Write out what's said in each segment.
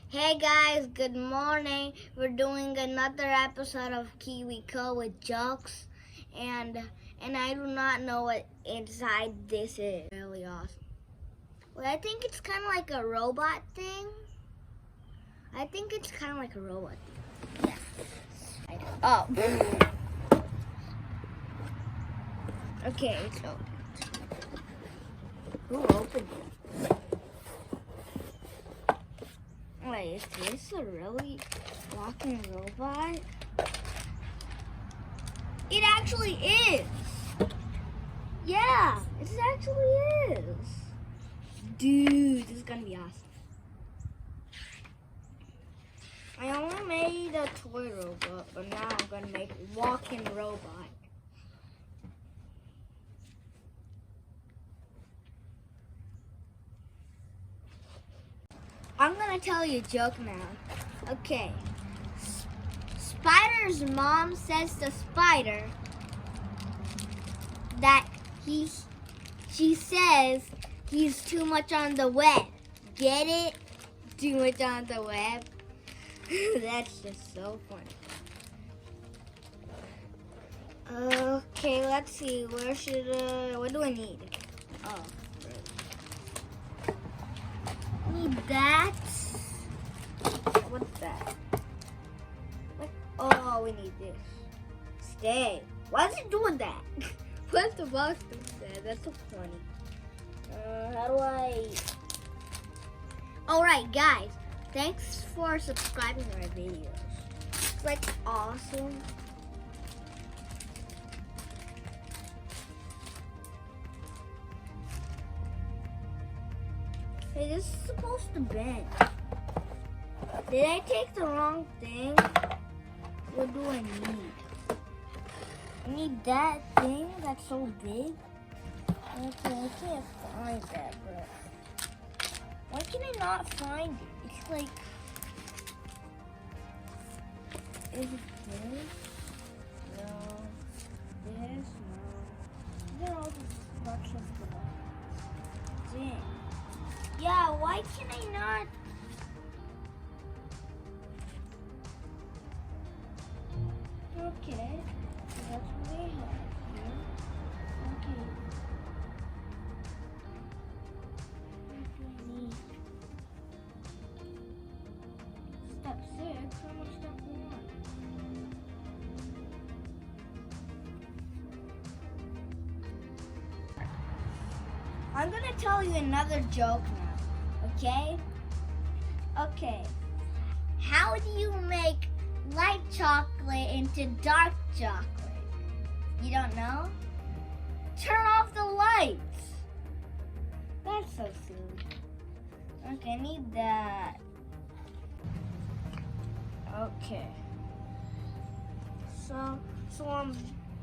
Hey guys, good morning. We're doing another episode of Kiwico with jokes, and I do not know what inside this is. Really awesome. Well, I think it's kind of like a robot thing. Yes. Oh. Okay, so who opened it? Wait, is this a really walking robot? It actually is! Yeah, it actually is. Dude, this is gonna be awesome. I only made a toy robot, but now I'm gonna make a walking robot. I'm gonna tell you a joke now. Okay. Spider's mom says to Spider that she says he's too much on the web. Get it? Too much on the web? That's just so funny. Okay, let's see. What do I need? Oh. Need that. What's that? Oh, we need this. Stay. Why is it doing that? What's the box do that? That's so funny. How do I? Alright, guys. Thanks for subscribing to our videos. It's like awesome. Hey, this is supposed to bend. Did I take the wrong thing? What do I need? I need that thing that's so big. Okay, I can't find that, bro. Why can I not find it? It's like, is it this? No. This? No. No, this box of the box. Dang. Yeah, why can I not? Okay, that's what we have here. Okay. What do I need? Step 6, how much step 1? I'm gonna tell you another joke now, okay? Okay. How do you make light chocolate into dark chocolate? You don't know? Turn off the lights. That's so silly. Okay, I need that. Okay. So I'm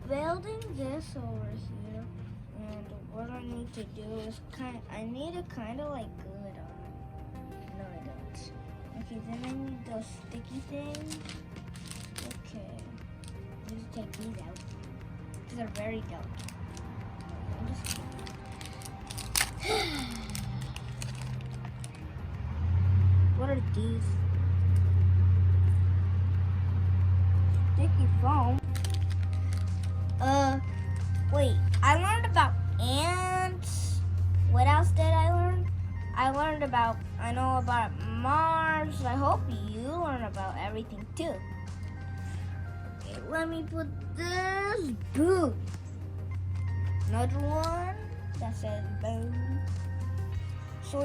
building this over here, and what I need to do is I need to kind of like glue it on. No, I don't. Okay, then I need those sticky things. Okay, just take these out. These are very delicate. I'm just What are these? Sticky foam. Wait, I learned about ants. What else did I learn? I know about Mars. I hope you learn about everything too. Okay, let me put this. Boom. Another one that says boom. So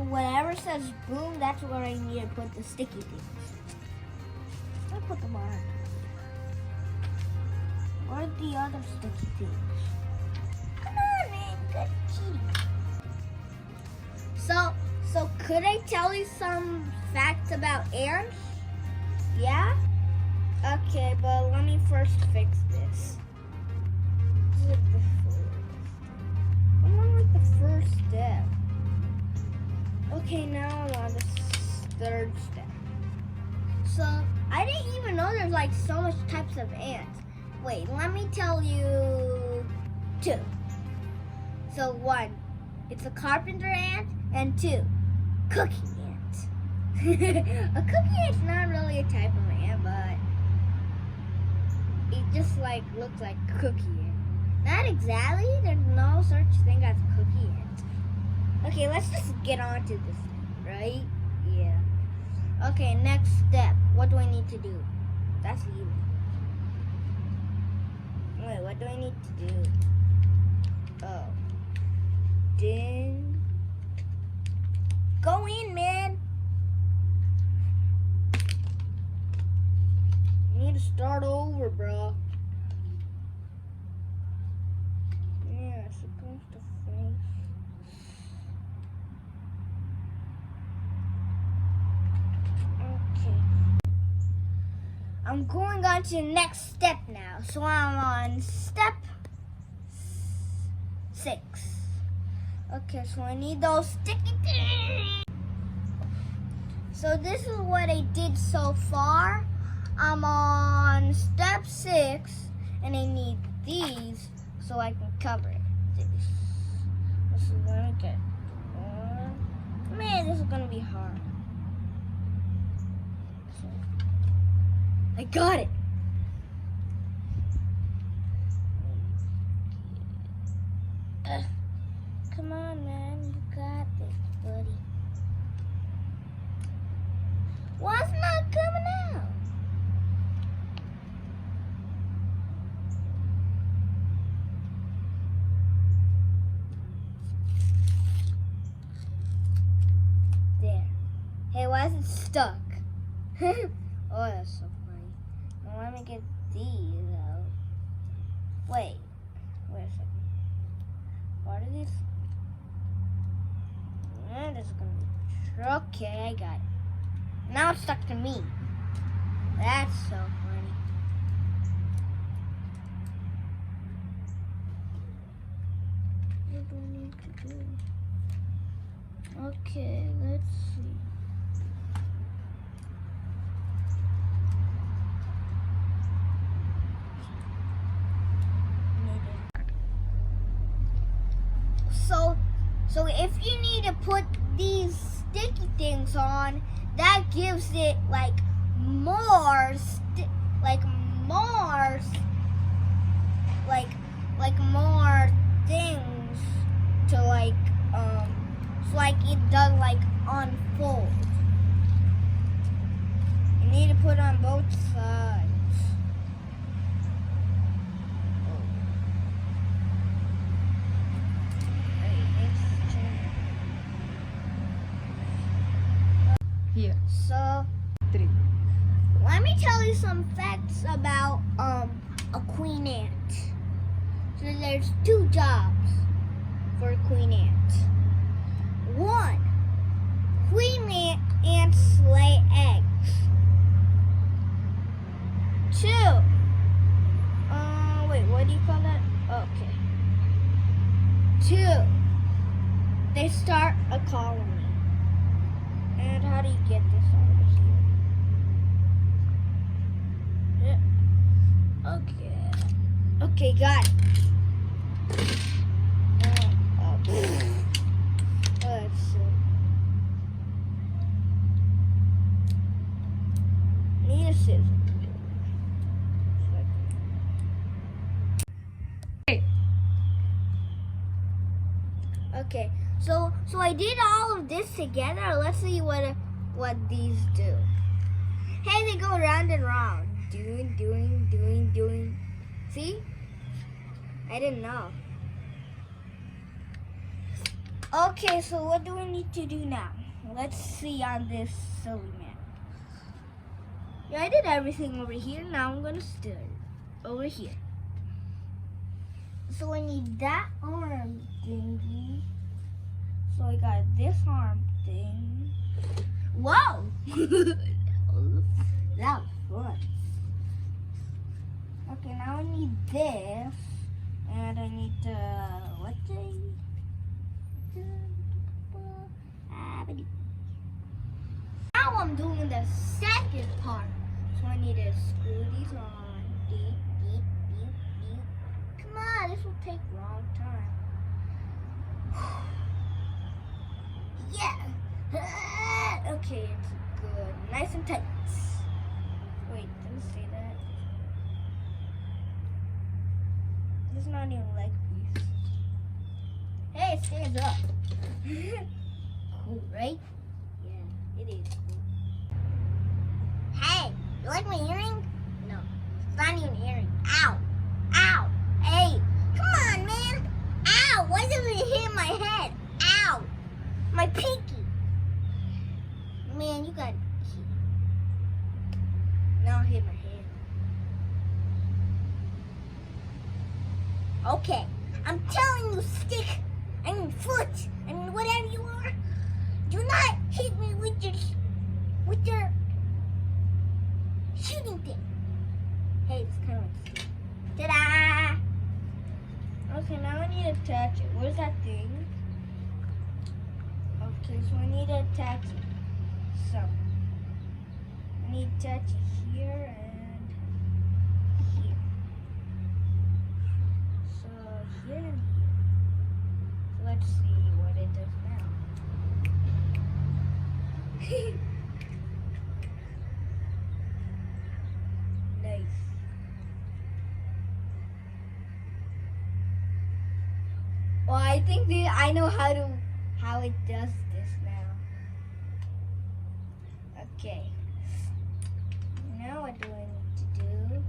whatever says boom, that's where I need to put the sticky things. I put them on. Where are the other sticky things? Come on, man, good kitty. So could I tell you some facts about ants? Yeah? Okay, but let me first fix this. I'm on like the first step. Okay, now I'm on the third step. So I didn't even know there's like so much types of ants. Wait, let me tell you 2. So 1, it's a carpenter ant, and 2, cooking ant. A cookie ant's not really a type of ant, but it just like looks like cookie ant. Not exactly. There's no such thing as cookie ant. Okay, let's just get on to this, right? Yeah. Okay, next step. What do I need to do? That's you. Wait, what do I need to do? Oh. Ding. Go in, man. You need to start over, bro. Yeah, it's supposed to face. Okay. I'm going on to the next step now. So I'm on step 6. Okay, so I need those sticky things. So this is what I did so far. I'm on step 6, and I need these so I can cover this. This is gonna get man, this is gonna be hard. So, I got it. Come on, man, you got this, buddy. Why it's not coming out? There. Hey, why is it stuck? Oh, that's so funny. Now let me get these out. Wait a second. What are these? This is gonna be okay. I got it. Now it's stuck to me. That's so funny. What do I need to do? Okay, let's see. So if you need to put these sticky things on, that gives it like more more things to like so like it does like unfold. You need to put on both sides. Here. So 3. let me tell you some facts about a queen ant. So there's 2 jobs for a queen ant. 1, queen ants lay eggs. 2, wait, what do you call that? Okay. 2, they start a colony. And how do you get this over here? Yeah. Okay. Okay, got it. Let's see. Need a scissor. Okay, so I did all of this together. Let's see what these do. Hey, they go round and round. Doing. See? I didn't know. Okay, so what do we need to do now? Let's see on this silly man. Yeah, I did everything over here. Now I'm gonna start over here. So I need that arm thingy. So I got this arm thing. Whoa! That was fun. Okay, now I need this. And I need to, what thing? Now I'm doing the second part. So I need to screw these on. Beep. Come on, this will take a long time. Yeah. Okay, it's nice and tight. Wait, did it say that? It's not even leg piece. Hey, it stands up. Cool, right? Yeah, it is cool. Hey, you like my earring? No, it's not even an earring. Ow! Ow! Hey, come on, man! Ow! Why does it hit my head? Ow! My pinky! Man, you got hit. Now hit my head. Okay, I'm telling you, stick, I mean foot, I mean whatever you are, do not hit me with your shooting thing. Hey, it's kind of like ta-da! Okay, now I need to attach it. Where's that thing? Okay, so I need to attach it. So, I need to attach it here and here. So, here and here. So let's see what it does now. Nice. Well, I think I know how it does this now. Okay. Now what do I need to do?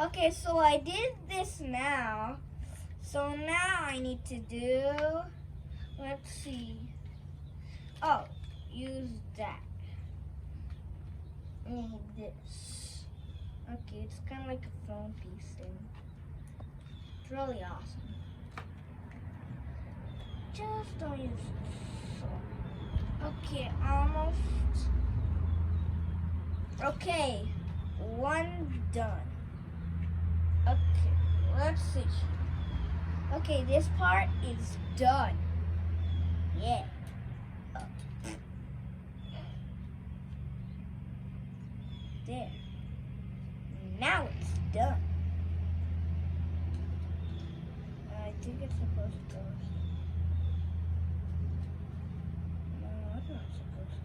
Okay, so I did this now. So now I need to do, let's see. Oh, use that. I need this. Okay, it's kind of like a phone piece thing. It's really awesome. Just don't use this. Okay, almost. Okay, one done. Okay, let's see. Okay, this part is done. Yeah. There. Now it's done. I think it's supposed to. No, it's not supposed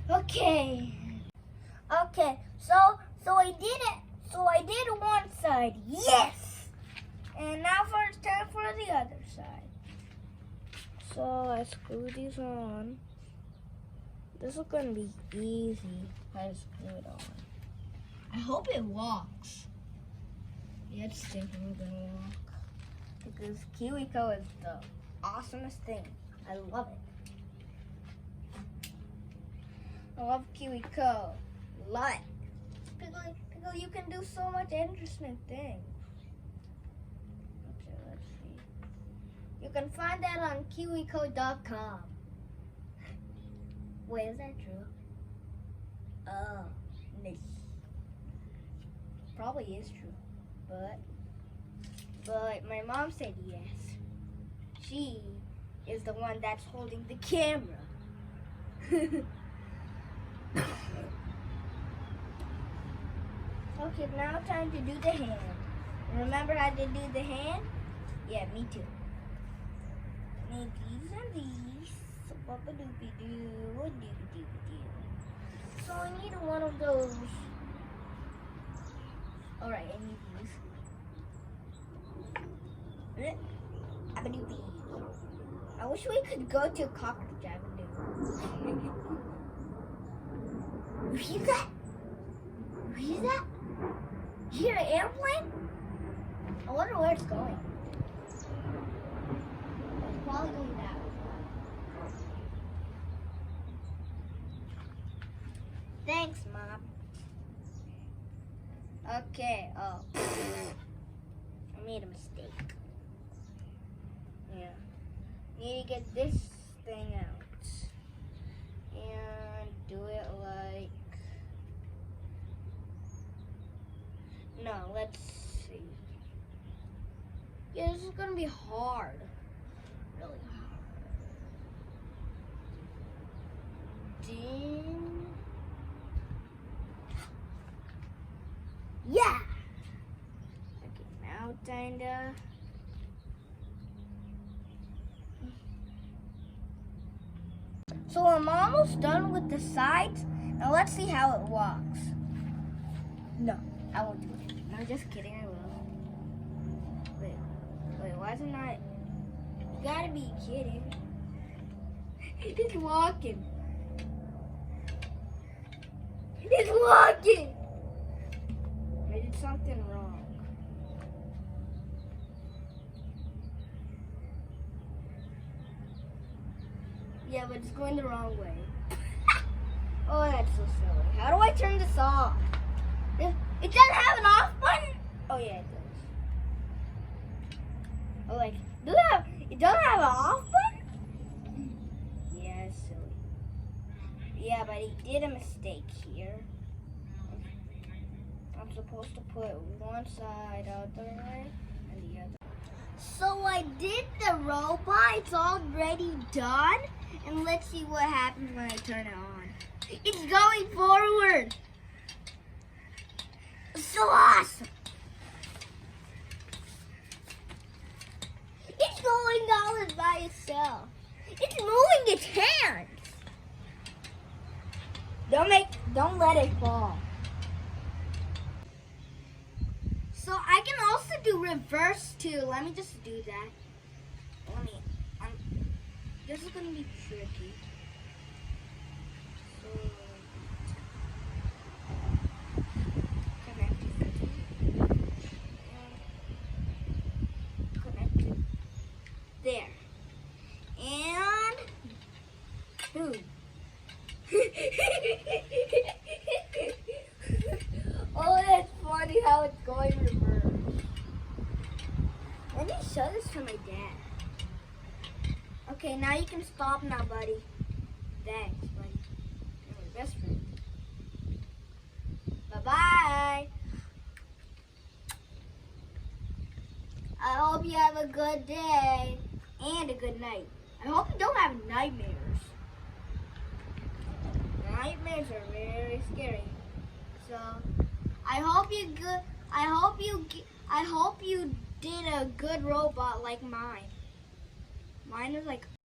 to. Okay. Okay, so I did it. So I did one side. Yes. And now it's time for the other side. So I screw these on. This is gonna be easy. I screw it on. I hope it walks. Yeah, it's definitely gonna walk. Because Kiwico is the awesomest thing. I love it. I love Kiwico. Love it. Pickle, you can do so much interesting things. Okay, let's see. You can find that on Kiwico.com. Wait, is that true? Oh, nice. Probably is true, but my mom said yes. She is the one that's holding the camera. Okay, now time to do the hand. Remember how to do the hand? Yeah, me too. Need these and these. So I need one of those. Alright, I need these. I wish we could go to Cockroach Avenue. You hear that? You hear that? You hear an airplane? I wonder where it's going. It's probably going that way. Thanks, Mom. Okay, oh. I made a mistake. Yeah. Need to get this thing out. And do it like... No, let's see. Yeah, this is gonna be hard. Really hard. Ding. Yeah! Okay, now kinda. So I'm almost done with the sides. Now let's see how it walks. No, I won't do it. No, just kidding, I will. Wait, why is it not? You gotta be kidding. It's walking. It's walking! I did something wrong. Yeah, but it's going the wrong way. Oh, that's so silly. How do I turn this off? It doesn't have an off button? Oh, yeah, it does. Oh, like, it doesn't have an off button? Yeah, it's silly. Yeah, but he did a mistake here. I'm supposed to put one side out the way and the other. So I did the robot. It's already done. And let's see what happens when I turn it on. It's going forward. So awesome. It's going all by itself. It's moving its hands. Don't let it fall. So I can also do reverse too. Let me just do that. This is gonna be tricky. So connect it there. And boom. Oh, that's funny how it's going reverse. Let me show this to my dad. Okay, now you can stop now, buddy. Thanks, buddy. You're my best friend. Bye-bye. I hope you have a good day and a good night. I hope you don't have nightmares. Nightmares are very scary. So, I hope you did a good robot like mine. Mine is like